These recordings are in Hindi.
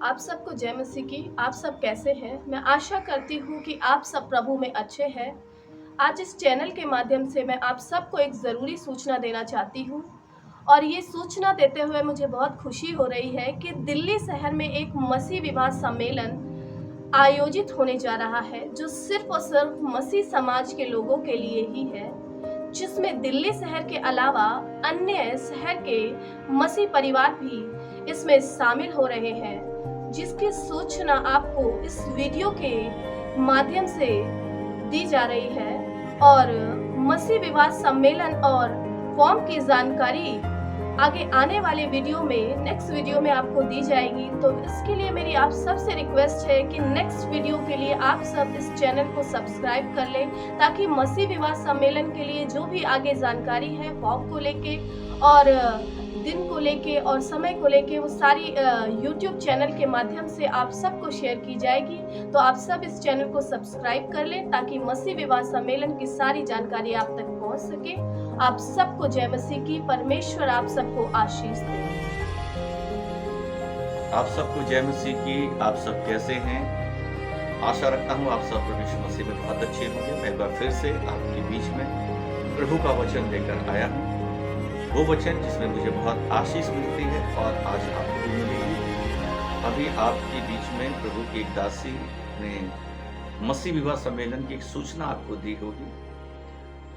आप सबको जय मसीह की। आप सब कैसे हैं? मैं आशा करती हूँ कि आप सब प्रभु में अच्छे हैं। आज इस चैनल के माध्यम से मैं आप सबको एक ज़रूरी सूचना देना चाहती हूँ और ये सूचना देते हुए मुझे बहुत खुशी हो रही है कि दिल्ली शहर में एक मसीह विवाह सम्मेलन आयोजित होने जा रहा है, जो सिर्फ़ और सिर्फ़ मसीह समाज के लोगों के लिए ही है, जिसमें दिल्ली शहर के अलावा अन्य शहर के मसीह परिवार भी इसमें शामिल हो रहे हैं, जिसकी सूचना आपको इस वीडियो के माध्यम से दी जा रही है। और मसीह विवाह सम्मेलन और फॉर्म की जानकारी आगे आने वाले वीडियो में, नेक्स्ट वीडियो में आपको दी जाएगी। तो इसके लिए मेरी आप सबसे रिक्वेस्ट है कि नेक्स्ट वीडियो के लिए आप सब इस चैनल को सब्सक्राइब कर लें, ताकि मसीह विवाह सम्मेलन के लिए जो भी आगे जानकारी है फॉर्म को लेके और दिन को लेके और समय को लेके, वो सारी यूट्यूब चैनल के माध्यम से आप सबको शेयर की जाएगी। तो आप सब इस चैनल को सब्सक्राइब कर लें, ताकि मसीह विवाह सम्मेलन की सारी जानकारी आप तक पहुंच सके। आप सबको जय मसीह की। परमेश्वर आप सबको आशीष दे। आप सबको जय मसीह की। आप सब कैसे हैं? आशा रखता हूँ आप सब परमेश्वर मसीह में बहुत अच्छे होंगे। मैं एक बार फिर से आपके बीच में प्रभु का वचन लेकर आया हूँ, वो वचन जिसमें मुझे बहुत आशीष मिलती है और आज आपको भी मिलेगी। अभी आपके बीच में प्रभु की एक दासी ने मसीह विवाह सम्मेलन की एक सूचना आपको दी होगी,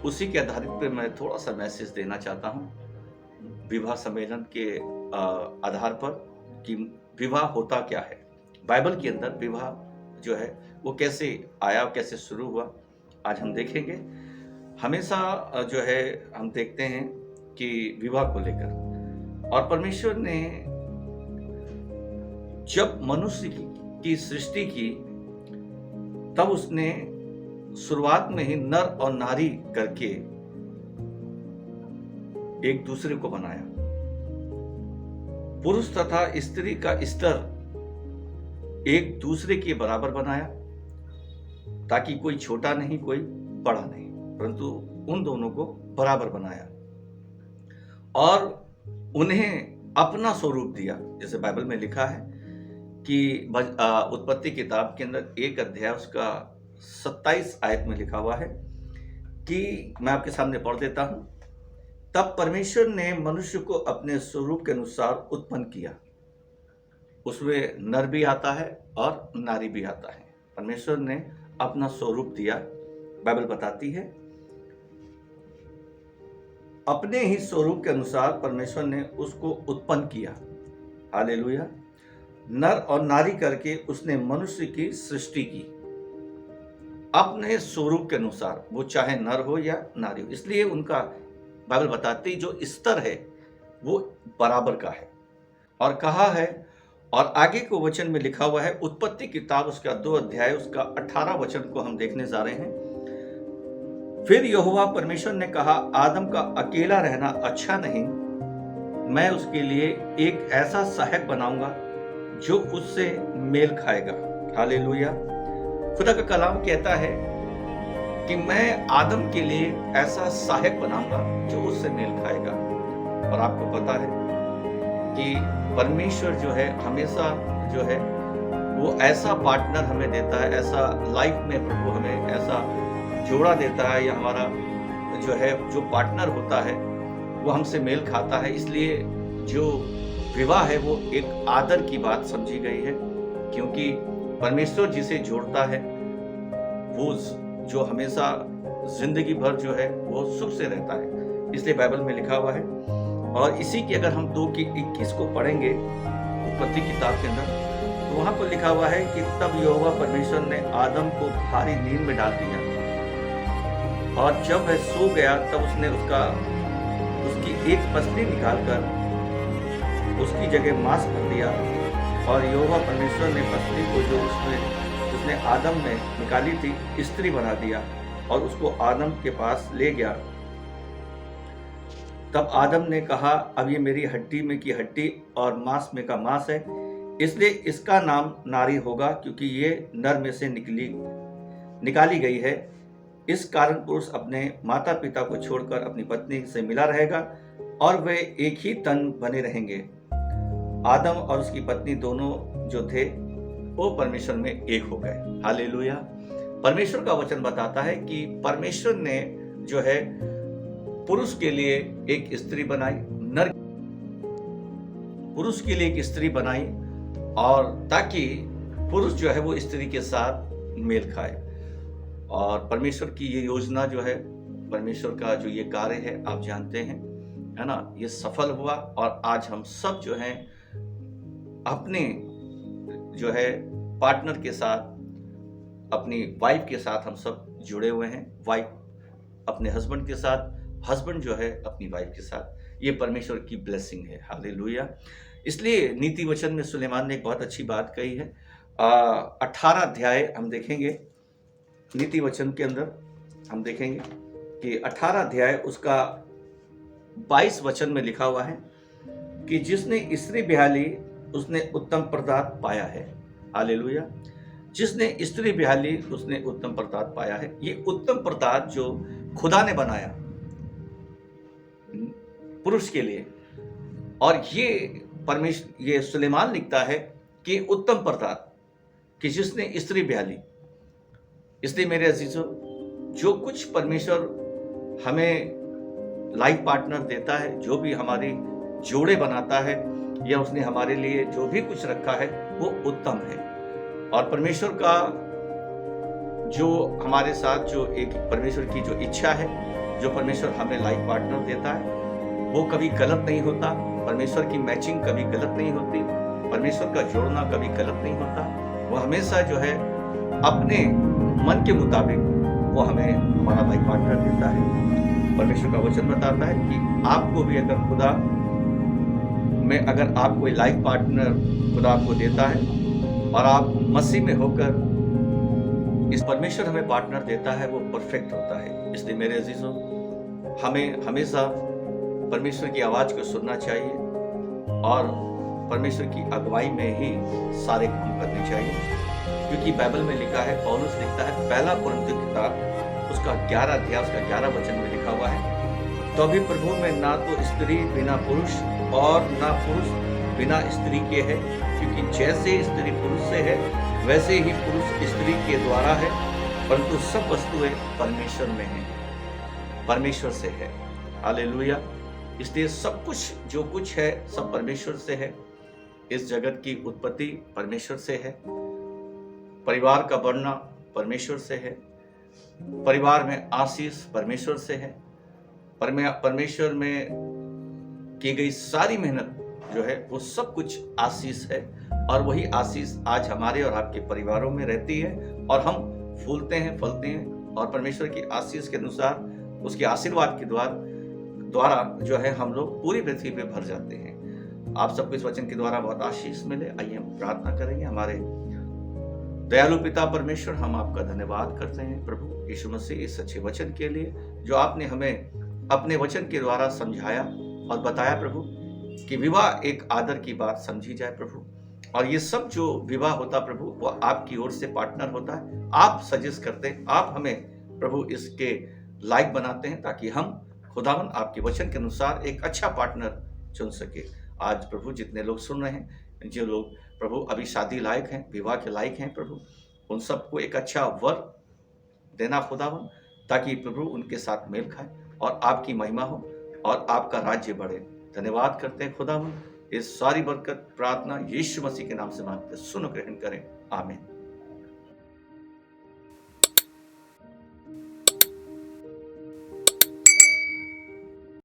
उसी के आधारित पर मैं थोड़ा सा मैसेज देना चाहता हूँ विवाह सम्मेलन के आधार पर कि विवाह होता क्या है। बाइबल के अंदर विवाह जो है वो कैसे आया, कैसे शुरू हुआ, आज हम देखेंगे। हमेशा जो है हम देखते हैं कि विवाह को लेकर, और परमेश्वर ने जब मनुष्य की सृष्टि की तब उसने शुरुआत में ही नर और नारी करके एक दूसरे को बनाया। पुरुष तथा स्त्री का स्तर एक दूसरे के बराबर बनाया, ताकि कोई छोटा नहीं कोई बड़ा नहीं, परंतु उन दोनों को बराबर बनाया और उन्हें अपना स्वरूप दिया। जैसे बाइबल में लिखा है कि उत्पत्ति किताब के अंदर 1 अध्याय उसका 27 आयत में लिखा हुआ है कि मैं आपके सामने पढ़ देता हूं। तब परमेश्वर ने मनुष्य को अपने स्वरूप के अनुसार उत्पन्न किया। उसमें नर भी आता है और नारी भी आता है। परमेश्वर ने अपना स्वरूप दिया। बाइबल बताती है अपने ही स्वरूप के अनुसार परमेश्वर ने उसको उत्पन्न किया। हालेलुया। नर और नारी करके उसने मनुष्य की सृष्टि की अपने स्वरूप के अनुसार, वो चाहे नर हो या नारी हो। इसलिए उनका बाइबल बताती जो स्तर है वो बराबर का है। और कहा है, और आगे को वचन में लिखा हुआ है, उत्पत्ति किताब उसका 2 अध्याय उसका 18 वचन को हम देखने जा रहे हैं। फिर यहोवा परमेश्वर ने कहा, आदम का अकेला रहना अच्छा नहीं, मैं उसके लिए एक ऐसा सहायक बनाऊंगा जो उससे मेल खाएगा। हालेलुया। खुदा का कलाम कहता है कि मैं आदम के लिए ऐसा सहायक बनाऊंगा जो उससे मेल खाएगा। और आपको पता है कि परमेश्वर जो है हमेशा जो है वो ऐसा पार्टनर हमें देता है, ऐसा लाइफ में प्रभु हमें ऐसा जोड़ा देता है, या हमारा जो है जो पार्टनर होता है वो हमसे मेल खाता है। इसलिए जो विवाह है वो एक आदर की बात समझी गई है, क्योंकि परमेश्वर जिसे जोड़ता है वो जो हमेशा जिंदगी भर जो है वो सुख से रहता है। इसलिए बाइबल में लिखा हुआ है। और इसी की अगर हम 2 की 21 को पढ़ेंगे उत्पत्ति किताब के अंदर, तो वहां पर लिखा हुआ है कि तब यहोवा परमेश्वर ने आदम को भारी नींद में डाल दिया, और जब वह सो गया तब उसने उसकी एक पसली निकालकर उसकी जगह मांस भर दिया। और यहोवा परमेश्वर ने पसली को जो उसने आदम में निकाली थी स्त्री बना दिया और उसको आदम के पास ले गया। तब आदम ने कहा, अब ये मेरी हड्डी में की हड्डी और मांस में का मांस है, इसलिए इसका नाम नारी होगा, क्योंकि ये नर में से निकाली गई है। इस कारण पुरुष अपने माता पिता को छोड़कर अपनी पत्नी से मिला रहेगा और वे एक ही तन बने रहेंगे। आदम और उसकी पत्नी दोनों जो थे वो परमेश्वर में एक हो गए। हालेलुया। परमेश्वर का वचन बताता है कि परमेश्वर ने जो है पुरुष के लिए एक स्त्री बनाई, नर पुरुष के लिए एक स्त्री बनाई, और ताकि पुरुष जो है वो स्त्री के साथ मेल खाए। और परमेश्वर की ये योजना जो है, परमेश्वर का जो ये कार्य है, आप जानते हैं, है ना, ये सफल हुआ। और आज हम सब जो हैं अपने जो है पार्टनर के साथ, अपनी वाइफ के साथ हम सब जुड़े हुए हैं। वाइफ अपने हस्बैंड के साथ, हस्बैंड जो है अपनी वाइफ के साथ। ये परमेश्वर की ब्लेसिंग है। हालेलुया। इसलिए नीति वचन में सुलेमान ने एक बहुत अच्छी बात कही है। 18 अध्याय हम देखेंगे नीति वचन के अंदर, हम देखेंगे कि 18 अध्याय उसका 22 वचन में लिखा हुआ है कि जिसने स्त्री ब्याली उसने उत्तम प्रदात पाया है। हालेलुया। जिसने स्त्री ब्याली उसने उत्तम प्रदात पाया है। ये उत्तम प्रदात जो खुदा ने बनाया पुरुष के लिए, और ये सुलेमान लिखता है कि उत्तम प्रदात कि जिसने स्त्री ब्याली। इसलिए मेरे अजीजों, जो कुछ परमेश्वर हमें लाइफ पार्टनर देता है, जो भी हमारे जोड़े बनाता है, या उसने हमारे लिए जो भी कुछ रखा है वो उत्तम है। और परमेश्वर का जो हमारे साथ जो एक परमेश्वर की जो इच्छा है, जो परमेश्वर हमें लाइफ पार्टनर देता है, वो कभी गलत नहीं होता। परमेश्वर की मैचिंग कभी गलत नहीं होती। परमेश्वर का जोड़ना कभी गलत नहीं होता। वो हमेशा जो है अपने मन के मुताबिक वो हमें हमारा लाइफ पार्टनर देता है। परमेश्वर का वचन बताता है कि आपको भी अगर खुदा में अगर आप कोई लाइफ पार्टनर खुदा आपको देता है, और आप मसीह में होकर इस परमेश्वर हमें पार्टनर देता है, वो परफेक्ट होता है। इसलिए मेरे अजीजों, हमें हमेशा परमेश्वर की आवाज को सुनना चाहिए और परमेश्वर की अगुवाई में ही सारे काम करने चाहिए। क्योंकि बाइबल में लिखा है, पौलुस लिखता है, पहला कुरिन्थियों की किताब उसका 11 अध्याय उसका 11 वचन में लिखा हुआ है, तो अभी प्रभु में ना तो स्त्री बिना पुरुष और ना पुरुष बिना स्त्री के है, क्योंकि जैसे स्त्री पुरुष से है वैसे ही पुरुष स्त्री के द्वारा है, परंतु सब वस्तुएं परमेश्वर में हैं, परमेश्वर से है। हालेलुया। इसलिए सब कुछ जो कुछ है सब परमेश्वर से है। इस जगत की उत्पत्ति परमेश्वर से है। परिवार का बढ़ना परमेश्वर से है। परिवार में आशीष परमेश्वर से है। परमेश्वर में की गई सारी मेहनत जो है वो सब कुछ आशीष है, और वही आशीष आज हमारे और आपके परिवारों में रहती है, और हम फूलते हैं, फलते हैं, और परमेश्वर की आशीष के अनुसार, उसके आशीर्वाद के द्वारा जो है हम लोग पूरी पृथ्वी पे भर जाते हैं। आप सबको इस वचन के द्वारा बहुत आशीष मिले। आइए हम प्रार्थना करेंगे। हमारे दयालु पिता परमेश्वर, हम आपका धन्यवाद करते हैं प्रभु यीशु मसीह इस अच्छे वचन के लिए, जो आपने हमें अपने वचन के द्वारा समझाया और बताया प्रभु कि विवाह एक आदर की बात समझी जाए प्रभु, और ये सब जो विवाह होता प्रभु वो आपकी ओर से पार्टनर होता है। आप सजेस्ट करते हैं, आप हमें प्रभु इसके लायक बनाते हैं, ताकि हम खुदावन आपके वचन के अनुसार एक अच्छा पार्टनर चुन सके। आज प्रभु जितने लोग सुन रहे हैं, जो लोग प्रभु अभी शादी लायक हैं, विवाह के लायक हैं प्रभु, उन सबको एक अच्छा वर देना खुदावन, ताकि प्रभु उनके साथ मेल खाए और आपकी महिमा हो और आपका राज्य बढ़े। धन्यवाद करते हैं खुदावन। इस सारी बरकत प्रार्थना यीशु मसीह के नाम से मांगते, सुनो, ग्रहण करें। आमीन।